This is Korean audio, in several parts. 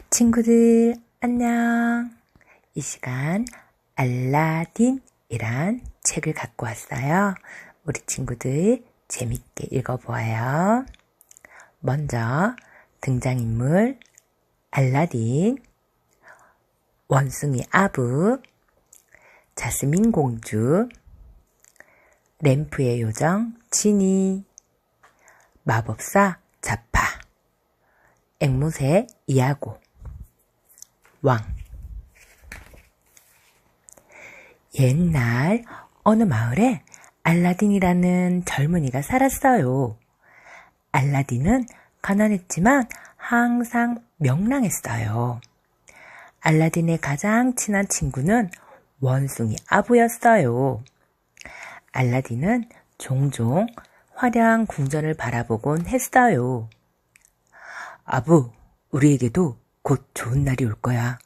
친구들, 안녕. 이 시간 알라딘이란 책을 갖고 왔어요. 우리 친구들 재밌게 읽어보아요. 먼저 등장인물 알라딘, 원숭이 아부, 자스민 공주, 램프의 요정 지니, 마법사 자파, 앵무새 이아고, 왕. 옛날 어느 마을에 알라딘이라는 젊은이가 살았어요. 알라딘은 가난했지만 항상 명랑했어요. 알라딘의 가장 친한 친구는 원숭이 아부였어요. 알라딘은 종종 화려한 궁전을 바라보곤 했어요. 아부, 우리에게도 곧 좋은 날이 올 거야.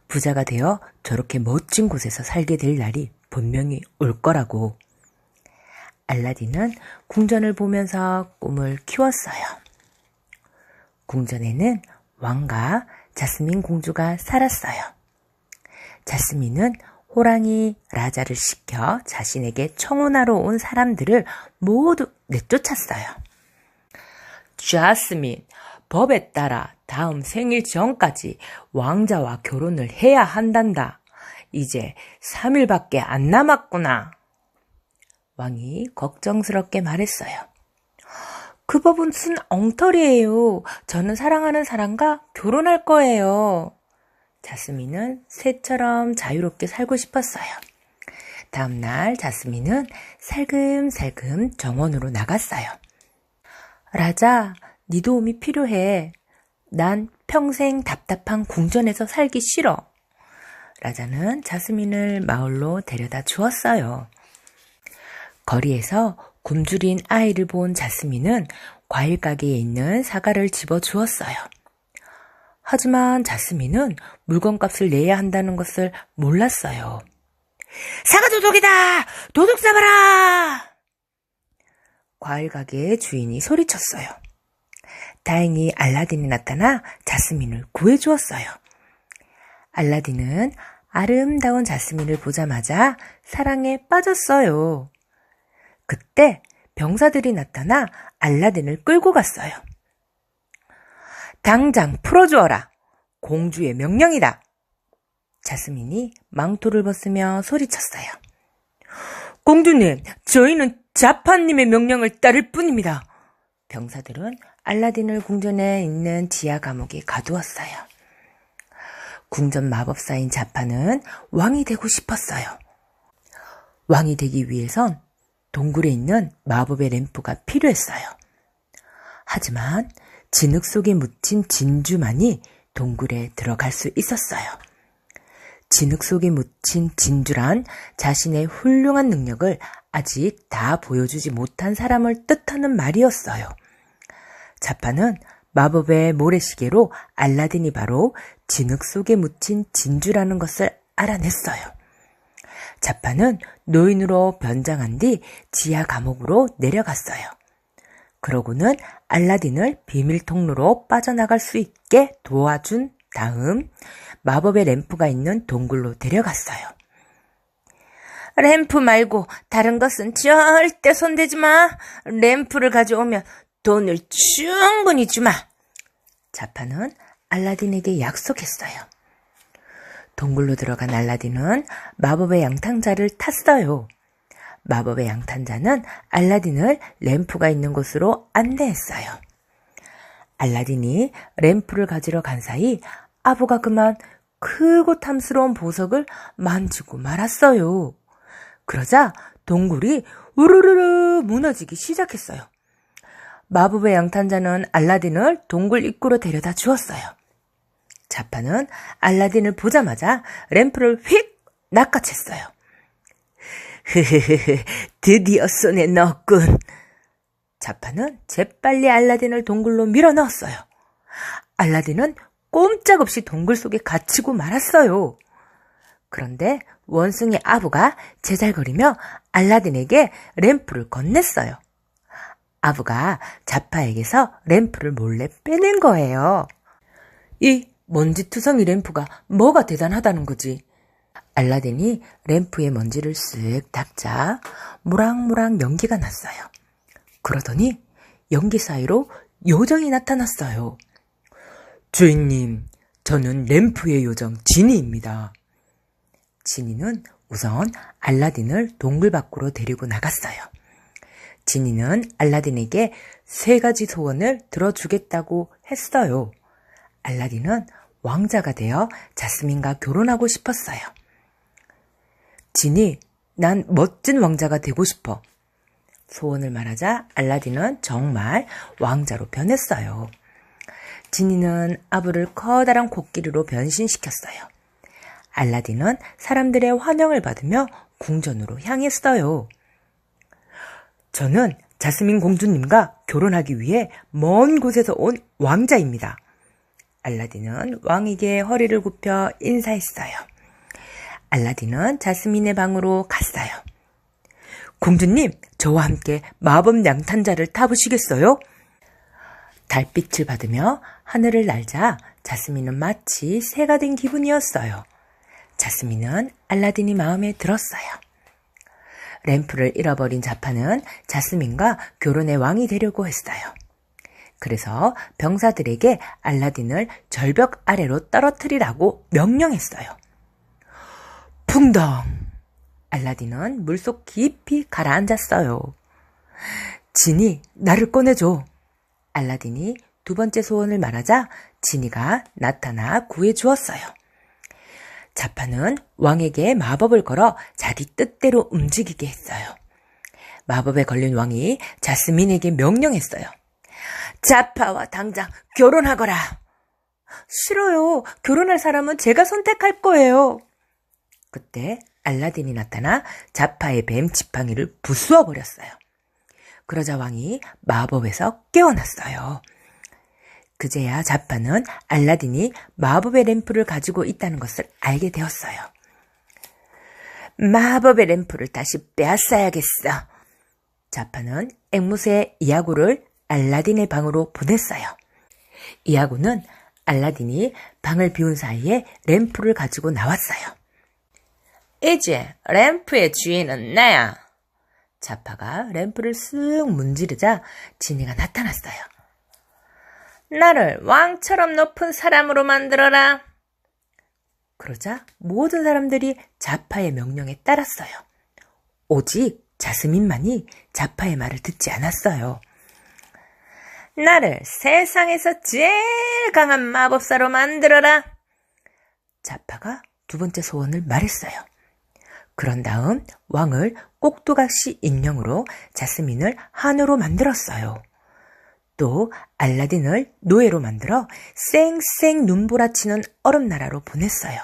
부자가 되어 저렇게 멋진 곳에서 살게 될 날이 분명히 올 거라고. 알라딘은 궁전을 보면서 꿈을 키웠어요. 궁전에는 왕과 자스민 공주가 살았어요. 자스민은 호랑이 라자를 시켜 자신에게 청혼하러 온 사람들을 모두 내쫓았어요. 자스민, 법에 따라 다음 생일 전까지 왕자와 결혼을 해야 한단다. 이제 3일밖에 안 남았구나. 왕이 걱정스럽게 말했어요. 그 법은 순 엉터리예요. 저는 사랑하는 사람과 결혼할 거예요. 자스민은 새처럼 자유롭게 살고 싶었어요. 다음날 자스민은 살금살금 정원으로 나갔어요. 라자, 네 도움이 필요해. 난 평생 답답한 궁전에서 살기 싫어. 라자는 자스민을 마을로 데려다 주었어요. 거리에서 굶주린 아이를 본 자스민은 과일 가게에 있는 사과를 집어 주었어요. 하지만 자스민은 물건값을 내야 한다는 것을 몰랐어요. 사과 도둑이다! 도둑 잡아라! 과일 가게의 주인이 소리쳤어요. 다행히 알라딘이 나타나 자스민을 구해주었어요. 알라딘은 아름다운 자스민을 보자마자 사랑에 빠졌어요. 그때 병사들이 나타나 알라딘을 끌고 갔어요. 당장 풀어주어라. 공주의 명령이다. 자스민이 망토를 벗으며 소리쳤어요. 공주님, 저희는 자파님의 명령을 따를 뿐입니다. 병사들은 알라딘을 궁전에 있는 지하 감옥에 가두었어요. 궁전 마법사인 자파는 왕이 되고 싶었어요. 왕이 되기 위해선 동굴에 있는 마법의 램프가 필요했어요. 하지만 진흙 속에 묻힌 진주만이 동굴에 들어갈 수 있었어요. 진흙 속에 묻힌 진주란 자신의 훌륭한 능력을 아직 다 보여주지 못한 사람을 뜻하는 말이었어요. 자파는 마법의 모래시계로 알라딘이 바로 진흙 속에 묻힌 진주라는 것을 알아냈어요. 자파는 노인으로 변장한 뒤 지하 감옥으로 내려갔어요. 그러고는 알라딘을 비밀 통로로 빠져나갈 수 있게 도와준 다음 마법의 램프가 있는 동굴로 데려갔어요. 램프 말고 다른 것은 절대 손대지 마. 램프를 가져오면 돈을 충분히 주마. 자파는 알라딘에게 약속했어요. 동굴로 들어간 알라딘은 마법의 양탄자를 탔어요. 마법의 양탄자는 알라딘을 램프가 있는 곳으로 안내했어요. 알라딘이 램프를 가지러 간 사이 아부가 그만 크고 탐스러운 보석을 만지고 말았어요. 그러자 동굴이 우르르르 무너지기 시작했어요. 마법의 양탄자는 알라딘을 동굴 입구로 데려다 주었어요. 자파는 알라딘을 보자마자 램프를 휙 낚아챘어요. 흐흐흐흐, 드디어 손에 넣었군. 자파는 재빨리 알라딘을 동굴로 밀어넣었어요. 알라딘은 꼼짝없이 동굴 속에 갇히고 말았어요. 그런데 원숭이 아부가 제잘거리며 알라딘에게 램프를 건넸어요. 아부가 자파에게서 램프를 몰래 빼낸 거예요. 이 먼지투성이 램프가 뭐가 대단하다는 거지. 알라딘이 램프에 먼지를 쓱 닦자 모락모락 연기가 났어요. 그러더니 연기 사이로 요정이 나타났어요. 주인님, 저는 램프의 요정 지니입니다. 지니는 우선 알라딘을 동굴 밖으로 데리고 나갔어요. 지니는 알라딘에게 3가지 소원을 들어주겠다고 했어요. 알라딘은 왕자가 되어 자스민과 결혼하고 싶었어요. 지니, 난 멋진 왕자가 되고 싶어. 소원을 말하자 알라딘은 정말 왕자로 변했어요. 지니는 아부를 커다란 코끼리로 변신시켰어요. 알라딘은 사람들의 환영을 받으며 궁전으로 향했어요. 저는 자스민 공주님과 결혼하기 위해 먼 곳에서 온 왕자입니다. 알라딘은 왕에게 허리를 굽혀 인사했어요. 알라딘은 자스민의 방으로 갔어요. 공주님, 저와 함께 마법 양탄자를 타보시겠어요? 달빛을 받으며 하늘을 날자 자스민은 마치 새가 된 기분이었어요. 자스민은 알라딘이 마음에 들었어요. 램프를 잃어버린 자파는 자스민과 결혼의 왕이 되려고 했어요. 그래서 병사들에게 알라딘을 절벽 아래로 떨어뜨리라고 명령했어요. 풍덩! 알라딘은 물속 깊이 가라앉았어요. 지니, 나를 꺼내줘. 알라딘이 2번째 소원을 말하자 지니가 나타나 구해주었어요. 자파는 왕에게 마법을 걸어 자기 뜻대로 움직이게 했어요. 마법에 걸린 왕이 자스민에게 명령했어요. 자파와 당장 결혼하거라. 싫어요. 결혼할 사람은 제가 선택할 거예요. 그때 알라딘이 나타나 자파의 뱀 지팡이를 부수어 버렸어요. 그러자 왕이 마법에서 깨어났어요. 그제야 자파는 알라딘이 마법의 램프를 가지고 있다는 것을 알게 되었어요. 마법의 램프를 다시 빼앗아야겠어. 자파는 앵무새 이아구를 알라딘의 방으로 보냈어요. 이아구는 알라딘이 방을 비운 사이에 램프를 가지고 나왔어요. 이제 램프의 주인은 나야. 자파가 램프를 쓱 문지르자 지니가 나타났어요. 나를 왕처럼 높은 사람으로 만들어라. 그러자 모든 사람들이 자파의 명령에 따랐어요. 오직 자스민만이 자파의 말을 듣지 않았어요. 나를 세상에서 제일 강한 마법사로 만들어라. 자파가 2번째 소원을 말했어요. 그런 다음 왕을 꼭두각시 인형으로 자스민을 한우로 만들었어요. 또 알라딘을 노예로 만들어 쌩쌩 눈보라치는 얼음나라로 보냈어요.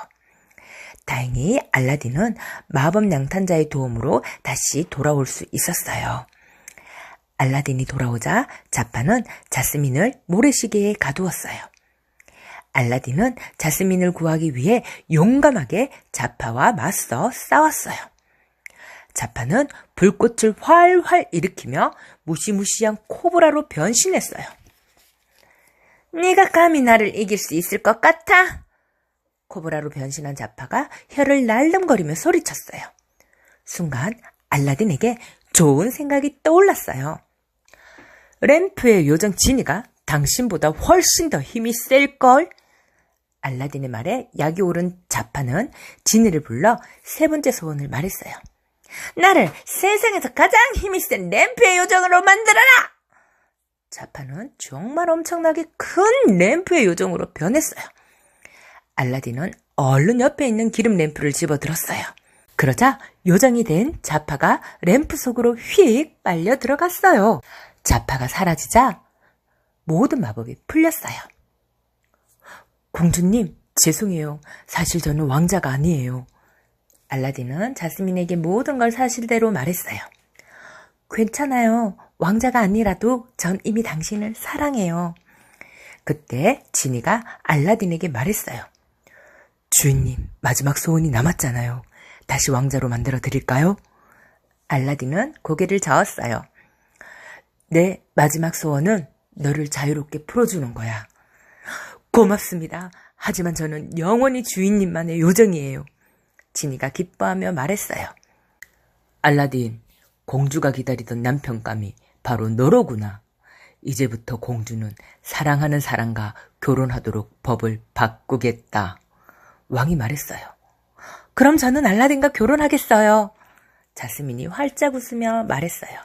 다행히 알라딘은 마법 양탄자의 도움으로 다시 돌아올 수 있었어요. 알라딘이 돌아오자 자파는 자스민을 모래시계에 가두었어요. 알라딘은 자스민을 구하기 위해 용감하게 자파와 맞서 싸웠어요. 자파는 불꽃을 활활 일으키며 무시무시한 코브라로 변신했어요. 네가 감히 나를 이길 수 있을 것 같아? 코브라로 변신한 자파가 혀를 날름거리며 소리쳤어요. 순간 알라딘에게 좋은 생각이 떠올랐어요. 램프의 요정 지니가 당신보다 훨씬 더 힘이 셀걸? 알라딘의 말에 약이 오른 자파는 지니를 불러 3번째 소원을 말했어요. 나를 세상에서 가장 힘이 센 램프의 요정으로 만들어라! 자파는 정말 엄청나게 큰 램프의 요정으로 변했어요. 알라딘은 얼른 옆에 있는 기름 램프를 집어들었어요. 그러자 요정이 된 자파가 램프 속으로 휙 빨려 들어갔어요. 자파가 사라지자 모든 마법이 풀렸어요. 공주님, 죄송해요. 사실 저는 왕자가 아니에요. 알라딘은 자스민에게 모든 걸 사실대로 말했어요. 괜찮아요. 왕자가 아니라도 전 이미 당신을 사랑해요. 그때 지니가 알라딘에게 말했어요. 주인님, 마지막 소원이 남았잖아요. 다시 왕자로 만들어 드릴까요? 알라딘은 고개를 저었어요. 내 마지막 소원은 너를 자유롭게 풀어주는 거야. 고맙습니다. 하지만 저는 영원히 주인님만의 요정이에요. 지니가 기뻐하며 말했어요. 알라딘, 공주가 기다리던 남편감이 바로 너로구나. 이제부터 공주는 사랑하는 사람과 결혼하도록 법을 바꾸겠다. 왕이 말했어요. 그럼 저는 알라딘과 결혼하겠어요. 자스민이 활짝 웃으며 말했어요.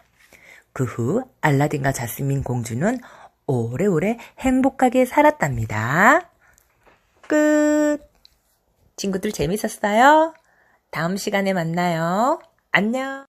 그 후 알라딘과 자스민 공주는 오래오래 행복하게 살았답니다. 끝. 친구들 재밌었어요? 다음 시간에 만나요. 안녕.